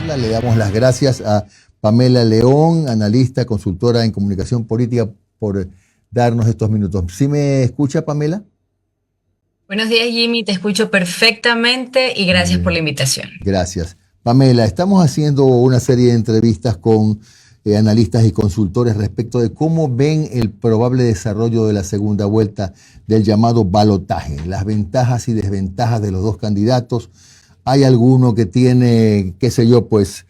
Le damos las gracias a Pamela León, analista, consultora en comunicación política, por darnos estos minutos. ¿Sí me escucha, Pamela? Buenos días, Jimmy, te escucho perfectamente y gracias por la invitación. Gracias. Pamela, estamos haciendo una serie de entrevistas con analistas y consultores respecto de cómo ven el probable desarrollo de la segunda vuelta del llamado balotaje, las ventajas y desventajas de los dos candidatos. Hay alguno que tiene, qué sé yo, pues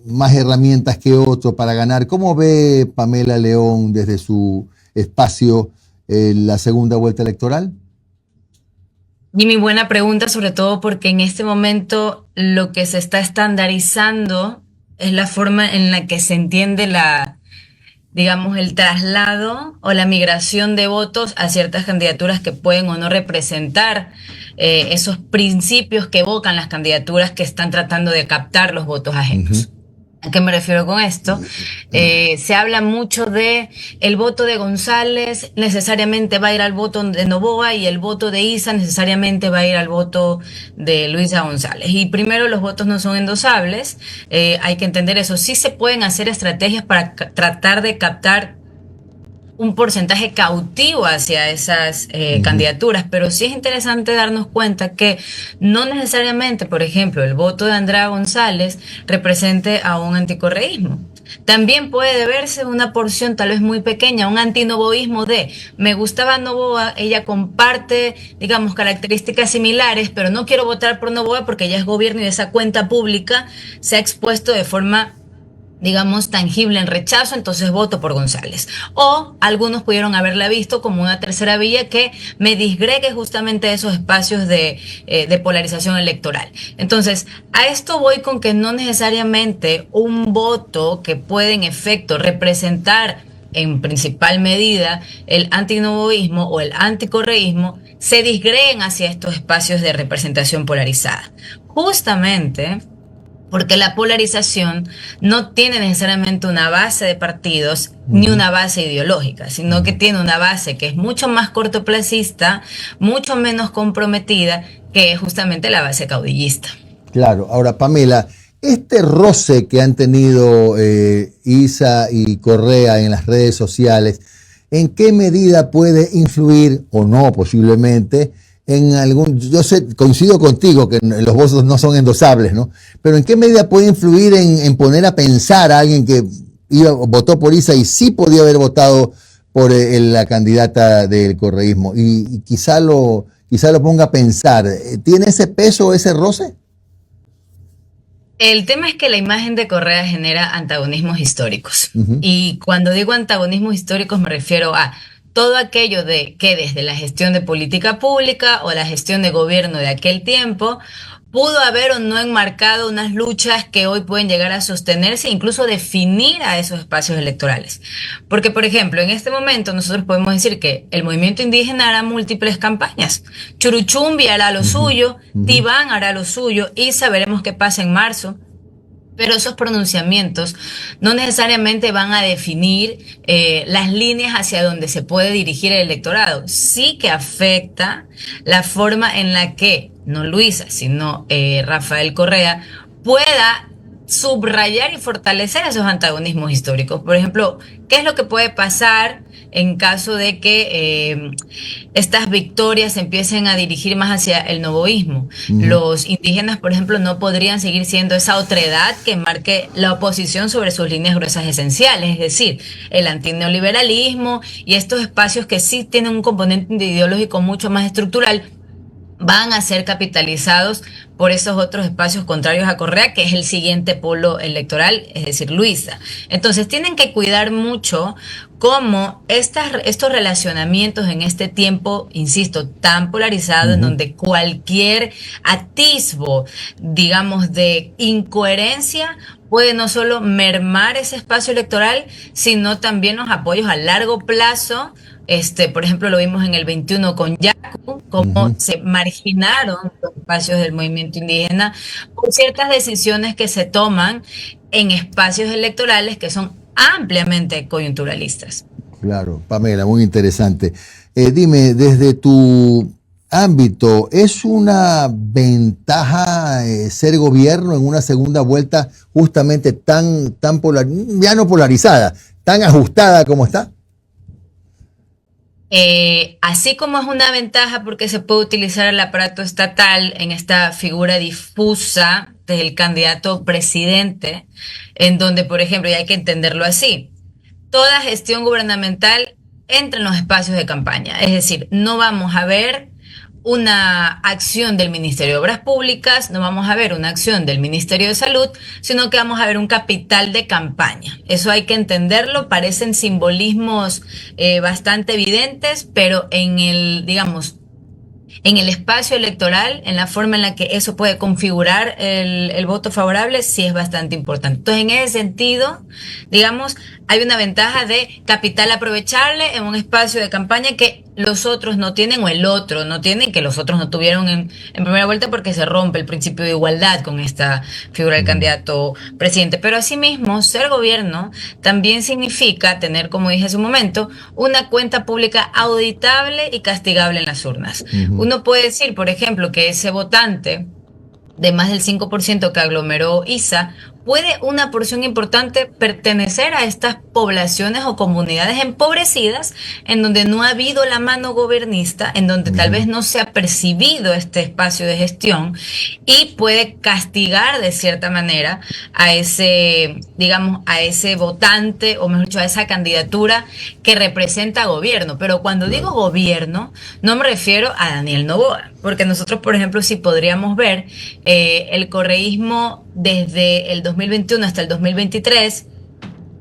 más herramientas que otro para ganar. ¿Cómo ve Pamela León desde su espacio la segunda vuelta electoral? Jimmy, buena pregunta, sobre todo porque en este momento lo que se está estandarizando es la forma en la que se entiende digamos, el traslado o la migración de votos a ciertas candidaturas que pueden o no representar esos principios que evocan las candidaturas que están tratando de captar los votos ajenos. ¿A qué me refiero con esto? Se habla mucho de el voto de González necesariamente va a ir al voto de Noboa y el voto de Isa necesariamente va a ir al voto de Luisa González. Y primero, los votos no son endosables, hay que entender eso. Sí se pueden hacer estrategias para tratar de captar un porcentaje cautivo hacia esas candidaturas, pero sí es interesante darnos cuenta que no necesariamente, por ejemplo, el voto de Andrea González represente a un anticorreísmo. También puede deberse una porción tal vez muy pequeña, un antinovoísmo de me gustaba Noboa, ella comparte, digamos, características similares, pero no quiero votar por Noboa porque ella es gobierno y esa cuenta pública se ha expuesto de forma, digamos, tangible en rechazo, entonces voto por González. O algunos pudieron haberla visto como una tercera vía que me disgregue justamente esos espacios de polarización electoral. Entonces, a esto voy con que no necesariamente un voto que puede en efecto representar en principal medida el antinovoísmo o el anticorreísmo se disgreguen hacia estos espacios de representación polarizada. Justamente porque la polarización no tiene necesariamente una base de partidos ni una base ideológica, sino que tiene una base que es mucho más cortoplacista, mucho menos comprometida, que es justamente la base caudillista. Claro. Ahora, Pamela, este roce que han tenido Isa y Correa en las redes sociales, ¿en qué medida puede influir, o no posiblemente, en algún, yo sé, coincido contigo que los votos no son endosables, ¿no? Pero ¿en qué medida puede influir en poner a pensar a alguien que votó por Isa y sí podía haber votado por la candidata del correísmo? Y quizá lo ponga a pensar. ¿Tiene ese peso, ese roce? El tema es que la imagen de Correa genera antagonismos históricos. Y cuando digo antagonismos históricos me refiero a todo aquello de que desde la gestión de política pública o la gestión de gobierno de aquel tiempo pudo haber o no enmarcado unas luchas que hoy pueden llegar a sostenerse e incluso definir a esos espacios electorales. Porque, por ejemplo, en este momento nosotros podemos decir que el movimiento indígena hará múltiples campañas. Churuchumbi hará lo suyo, Tibán hará lo suyo y sabremos qué pasa en marzo. Pero esos pronunciamientos no necesariamente van a definir las líneas hacia donde se puede dirigir el electorado. Sí que afecta la forma en la que, no Luisa, sino Rafael Correa, pueda subrayar y fortalecer esos antagonismos históricos. Por ejemplo, ¿qué es lo que puede pasar en caso de que estas victorias se empiecen a dirigir más hacia el novoísmo? Los indígenas, por ejemplo, no podrían seguir siendo esa otredad que marque la oposición sobre sus líneas gruesas esenciales, es decir, el antineoliberalismo y estos espacios que sí tienen un componente ideológico mucho más estructural, van a ser capitalizados por esos otros espacios contrarios a Correa, que es el siguiente polo electoral, es decir, Luisa. Entonces tienen que cuidar mucho cómo estos relacionamientos en este tiempo, insisto, tan polarizado, en donde cualquier atisbo, digamos, de incoherencia puede no solo mermar ese espacio electoral, sino también los apoyos a largo plazo. Por ejemplo, lo vimos en el 21 con Yacu, cómo se marginaron los espacios del movimiento indígena por ciertas decisiones que se toman en espacios electorales que son ampliamente coyunturalistas. Claro, Pamela, muy interesante. Dime, desde tu ámbito, ¿es una ventaja ser gobierno en una segunda vuelta justamente ya no polarizada, tan ajustada como está? Así como es una ventaja porque se puede utilizar el aparato estatal en esta figura difusa del candidato presidente, en donde, por ejemplo, y hay que entenderlo así, toda gestión gubernamental entra en los espacios de campaña. Es decir, no vamos a ver una acción del Ministerio de Obras Públicas, no vamos a ver una acción del Ministerio de Salud, sino que vamos a ver un capital de campaña. Eso hay que entenderlo, parecen simbolismos bastante evidentes, pero en el, digamos, en el espacio electoral, en la forma en la que eso puede configurar el voto favorable, sí es bastante importante. Entonces, en ese sentido, digamos, hay una ventaja de capital aprovechable en un espacio de campaña que los otros no tienen o el otro no tiene, que los otros no tuvieron en primera vuelta porque se rompe el principio de igualdad con esta figura del candidato presidente. Pero asimismo, ser gobierno también significa tener, como dije hace un momento, una cuenta pública auditable y castigable en las urnas. Uno puede decir, por ejemplo, que ese votante de más del 5% que aglomeró ISA, puede una porción importante pertenecer a estas poblaciones o comunidades empobrecidas en donde no ha habido la mano gobernista, en donde tal vez no se ha percibido este espacio de gestión y puede castigar de cierta manera a ese, digamos, a ese votante o mejor dicho, a esa candidatura que representa gobierno. Pero cuando digo gobierno, no me refiero a Daniel Noboa, porque nosotros, por ejemplo, sí podríamos ver el correísmo desde el 2021 hasta el 2023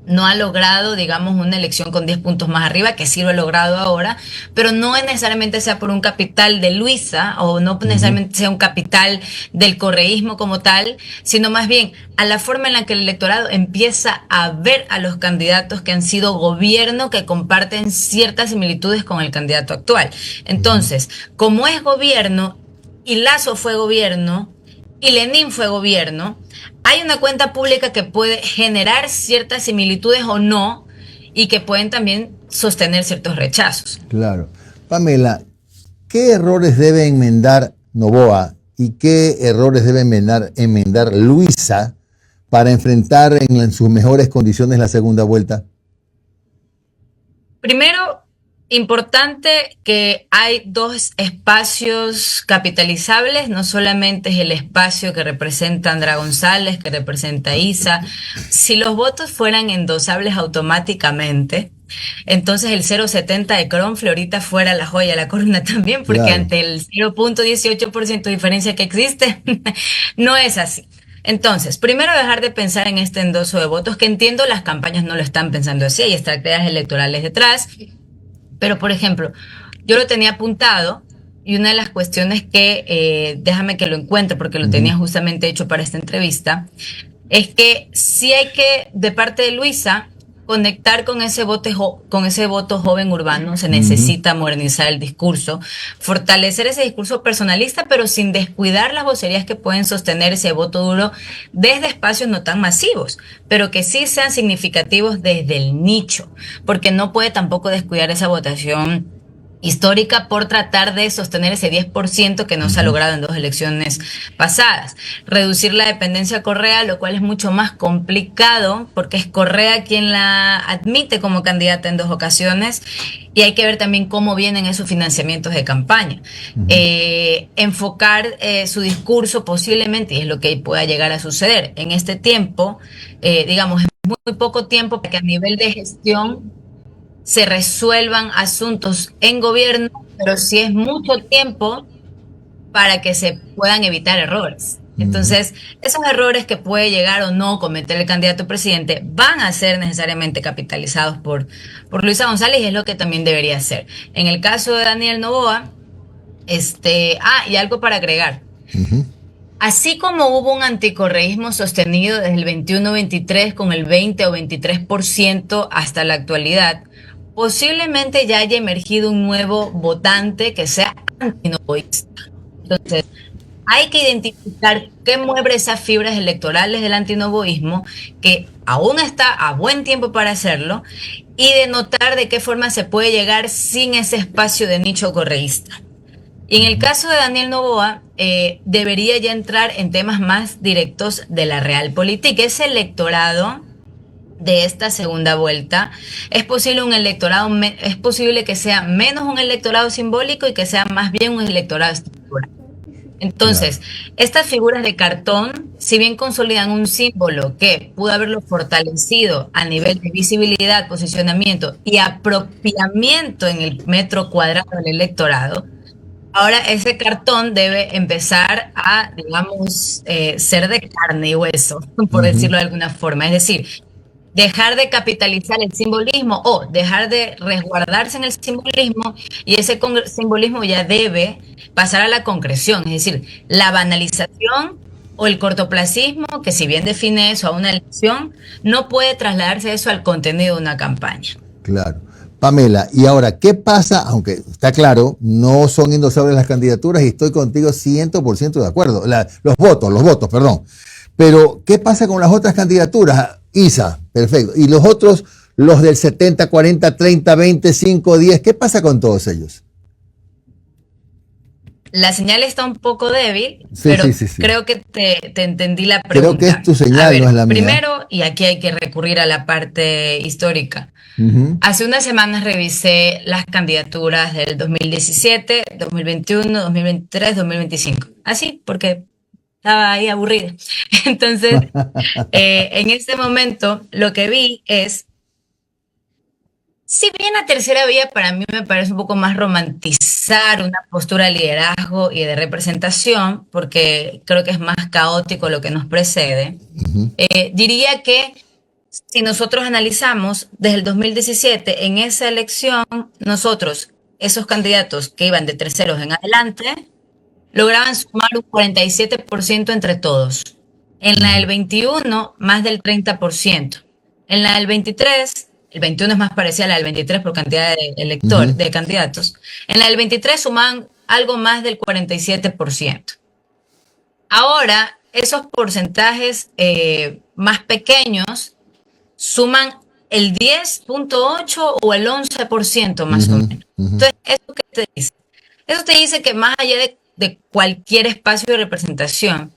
no ha logrado, digamos, una elección con 10 puntos más arriba, que sí lo ha logrado ahora, pero no necesariamente sea por un capital de Luisa o no necesariamente sea un capital del correísmo como tal, sino más bien a la forma en la que el electorado empieza a ver a los candidatos que han sido gobierno, que comparten ciertas similitudes con el candidato actual. Entonces, como es gobierno y Lasso fue gobierno y Lenin fue gobierno, hay una cuenta pública que puede generar ciertas similitudes o no y que pueden también sostener ciertos rechazos. Claro. Pamela, ¿qué errores debe enmendar Noboa y qué errores debe enmendar Luisa para enfrentar en sus mejores condiciones la segunda vuelta? Primero, importante que hay dos espacios capitalizables, no solamente es el espacio que representa Andra González, que representa Isa. Si los votos fueran endosables automáticamente, entonces el 0,70 de Cronfle ahorita fuera la joya de la corona también, porque Claro. ante el 0,18% de diferencia que existe, no es así. Entonces, primero dejar de pensar en este endoso de votos, que entiendo las campañas no lo están pensando así, hay estrategias electorales detrás. Pero, por ejemplo, yo lo tenía apuntado y una de las cuestiones que, déjame que lo encuentre porque lo tenía justamente hecho para esta entrevista, es que sí hay que, de parte de Luisa, conectar con ese voto joven urbano. Se necesita modernizar el discurso, fortalecer ese discurso personalista, pero sin descuidar las vocerías que pueden sostener ese voto duro desde espacios no tan masivos, pero que sí sean significativos desde el nicho, porque no puede tampoco descuidar esa votación histórica por tratar de sostener ese 10% que no se ha logrado en dos elecciones pasadas. Reducir la dependencia a Correa, lo cual es mucho más complicado porque es Correa quien la admite como candidata en dos ocasiones y hay que ver también cómo vienen esos financiamientos de campaña. Enfocar su discurso posiblemente, y es lo que pueda llegar a suceder en este tiempo, digamos, es muy poco tiempo para que a nivel de gestión se resuelvan asuntos en gobierno, pero sí es mucho tiempo para que se puedan evitar errores. Entonces, esos errores que puede llegar o no cometer el candidato presidente van a ser necesariamente capitalizados por Luisa González y es lo que también debería hacer. En el caso de Daniel Noboa, y algo para agregar. Así como hubo un anticorreísmo sostenido desde el 21-23 con el 20 o 23% hasta la actualidad, posiblemente ya haya emergido un nuevo votante que sea antinoboísta. Entonces, hay que identificar qué mueve esas fibras electorales del antinoboísmo, que aún está a buen tiempo para hacerlo, y de notar de qué forma se puede llegar sin ese espacio de nicho correísta. Y en el caso de Daniel Noboa, debería ya entrar en temas más directos de la realpolitik. Ese electorado de esta segunda vuelta, es posible es posible que sea menos un electorado simbólico y que sea más bien un electorado estructural. Claro. Entonces, estas figuras de cartón, si bien consolidan un símbolo que pudo haberlo fortalecido a nivel de visibilidad, posicionamiento y apropiamiento en el metro cuadrado del electorado, ahora ese cartón debe empezar a, digamos, ser de carne y hueso, por Ujú. decirlo de alguna forma. Es decir, dejar de capitalizar el simbolismo o dejar de resguardarse en el simbolismo, y ese simbolismo ya debe pasar a la concreción, es decir, la banalización o el cortoplacismo, que si bien define eso a una elección, no puede trasladarse eso al contenido de una campaña. Claro. Pamela, y ahora, ¿qué pasa? Aunque está claro, no son indosables las candidaturas y estoy contigo 100% de acuerdo. Los votos, perdón. Pero, ¿qué pasa con las otras candidaturas? Isa, perfecto. Y los otros, los del 70, 40, 30, 20, 5, 10, ¿qué pasa con todos ellos? La señal está un poco débil, Sí, sí, pero sí, sí. creo que te entendí la Creo que es pregunta. tu A señal, no es ver, la mía. primero, y aquí hay que recurrir a la parte histórica. Ujú. Hace unas semanas revisé las candidaturas del 2017, 2021, 2023, 2025. Así, porque estaba ahí aburrida. Entonces, en este momento, lo que vi es, si bien la tercera vía para mí me parece un poco más romantizar una postura de liderazgo y de representación, porque creo que es más caótico lo que nos precede, diría que si nosotros analizamos desde el 2017, en esa elección, nosotros, esos candidatos que iban de terceros en adelante, lograban sumar un 47% entre todos. En la del 21, más del 30%. En la del 23, el 21 es más parecida a la del 23 por cantidad de Ujú. de candidatos. En la del 23 suman algo más del 47%. Ahora, esos porcentajes más pequeños suman el 10,8 o el 11% más o Ujú. menos. Ujú. Entonces, ¿eso qué te dice? Eso te dice que más allá de cualquier espacio de representación,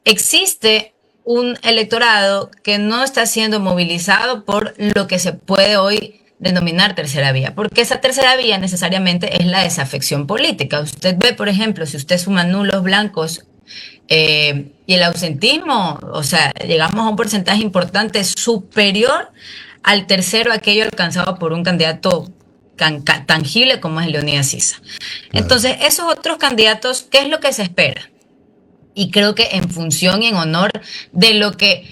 existe un electorado que no está siendo movilizado por lo que se puede hoy denominar tercera vía, porque esa tercera vía necesariamente es la desafección política. Usted ve, por ejemplo, si usted suma nulos, blancos y el ausentismo, o sea, llegamos a un porcentaje importante superior al tercero, aquello alcanzado por un candidato tangible como es Leonidas Sisa. Claro. Entonces, esos otros candidatos, ¿qué es lo que se espera? Y creo que en función y en honor de lo que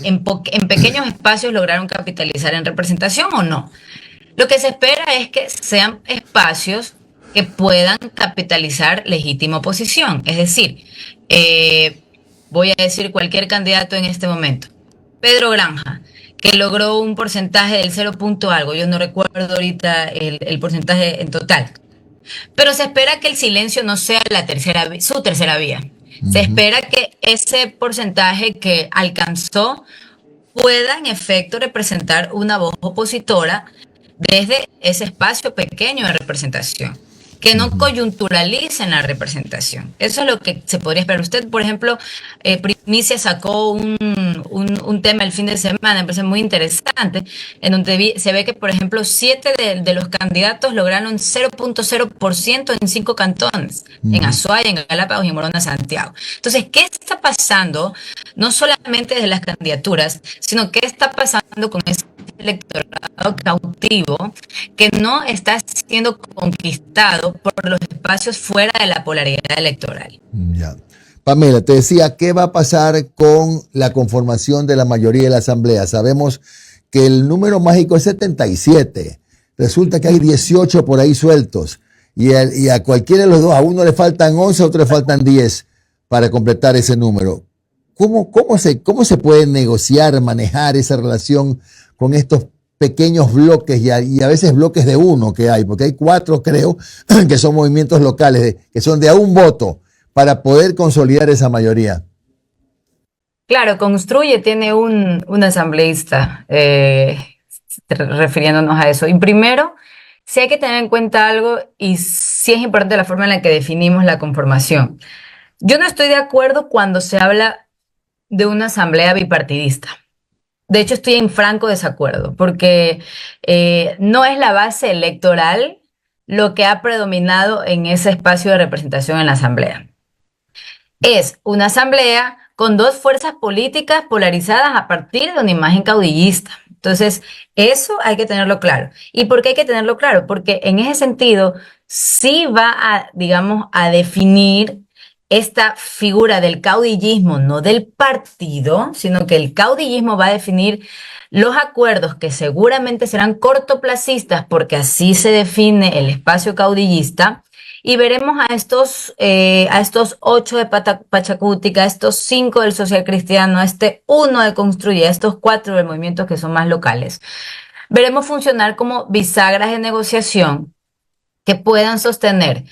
en pequeños espacios lograron capitalizar en representación o no. Lo que se espera es que sean espacios que puedan capitalizar legítima oposición. Es decir, eh, voy a decir cualquier candidato en este momento. Pedro Granja, que logró un porcentaje del 0 punto algo, yo no recuerdo ahorita el porcentaje en total, pero se espera que el silencio no sea su tercera vía. Se Ujú. espera que ese porcentaje que alcanzó pueda en efecto representar una voz opositora desde ese espacio pequeño de representación, que no Ujú. coyunturalicen la representación. Eso es lo que se podría esperar. Usted, por ejemplo, Primicia sacó un tema el fin de semana, me parece muy interesante, en donde se ve que, por ejemplo, 7 de los candidatos lograron 0,0% en 5 cantones, en Ujú. Azuay, en Galápagos y en Morona, Santiago. Entonces, ¿qué está pasando? No solamente desde las candidaturas, sino qué está pasando con ese electorado cautivo que no está siendo conquistado por los espacios fuera de la polaridad electoral. Ya. Pamela, te decía, ¿qué va a pasar con la conformación de la mayoría de la Asamblea? Sabemos que el número mágico es 77. Resulta que hay 18 por ahí sueltos. Y a cualquiera de los dos, a uno le faltan 11, a otro le faltan 10 para completar ese número. ¿Cómo se puede negociar, manejar esa relación con estos pequeños bloques y a veces bloques de uno que hay? Porque hay 4, creo, que son movimientos locales, que son de a un voto para poder consolidar esa mayoría. Claro, Construye tiene un asambleísta, refiriéndonos a eso. Y primero, sí hay que tener en cuenta algo y sí es importante la forma en la que definimos la conformación. Yo no estoy de acuerdo cuando se habla de una asamblea bipartidista. De hecho, estoy en franco desacuerdo, porque no es la base electoral lo que ha predominado en ese espacio de representación en la asamblea. Es una asamblea con dos fuerzas políticas polarizadas a partir de una imagen caudillista. Entonces, eso hay que tenerlo claro. ¿Y por qué hay que tenerlo claro? Porque en ese sentido sí va a, digamos, a definir esta figura del caudillismo, no del partido, sino que el caudillismo va a definir los acuerdos que seguramente serán cortoplacistas, porque así se define el espacio caudillista, y veremos a estos 8 de Pachacútica, a estos 5 del Social Cristiano, a este 1 de Construye, a estos 4 del movimiento que son más locales. Veremos funcionar como bisagras de negociación que puedan sostener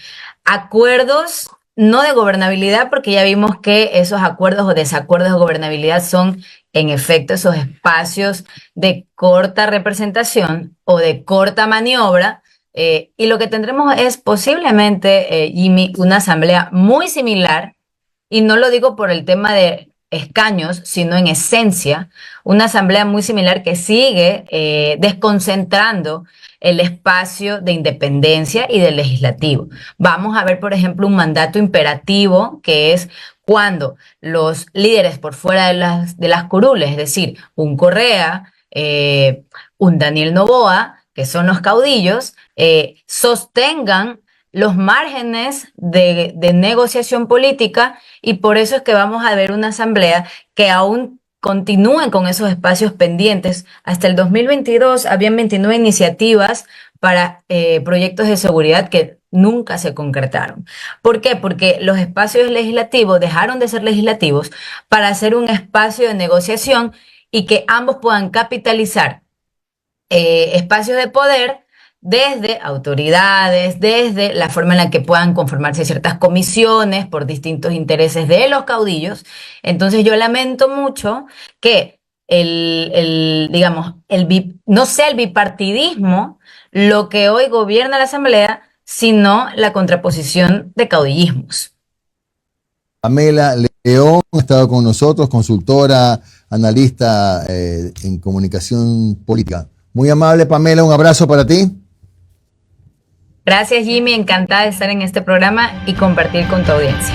acuerdos no de gobernabilidad, porque ya vimos que esos acuerdos o desacuerdos de gobernabilidad son en efecto esos espacios de corta representación o de corta maniobra. Y lo que tendremos es posiblemente, Jimmy, una asamblea muy similar, y no lo digo por el tema de escaños, sino en esencia, una asamblea muy similar que sigue desconcentrando el espacio de independencia y del legislativo. Vamos a ver, por ejemplo, un mandato imperativo, que es cuando los líderes por fuera de las curules, es decir, un Correa, un Daniel Noboa, que son los caudillos, sostengan los márgenes de negociación política, y por eso es que vamos a ver una asamblea que aún continúen con esos espacios pendientes. Hasta el 2022 habían 29 iniciativas para proyectos de seguridad que nunca se concretaron. ¿Por qué? Porque los espacios legislativos dejaron de ser legislativos para ser un espacio de negociación y que ambos puedan capitalizar espacios de poder desde autoridades, desde la forma en la que puedan conformarse ciertas comisiones por distintos intereses de los caudillos. Entonces yo lamento mucho que digamos, no sea el bipartidismo lo que hoy gobierna la Asamblea, sino la contraposición de caudillismos. Pamela León ha estado con nosotros, consultora, analista en comunicación política. Muy amable, Pamela, un abrazo para ti. Gracias, Jimmy, encantada de estar en este programa y compartir con tu audiencia.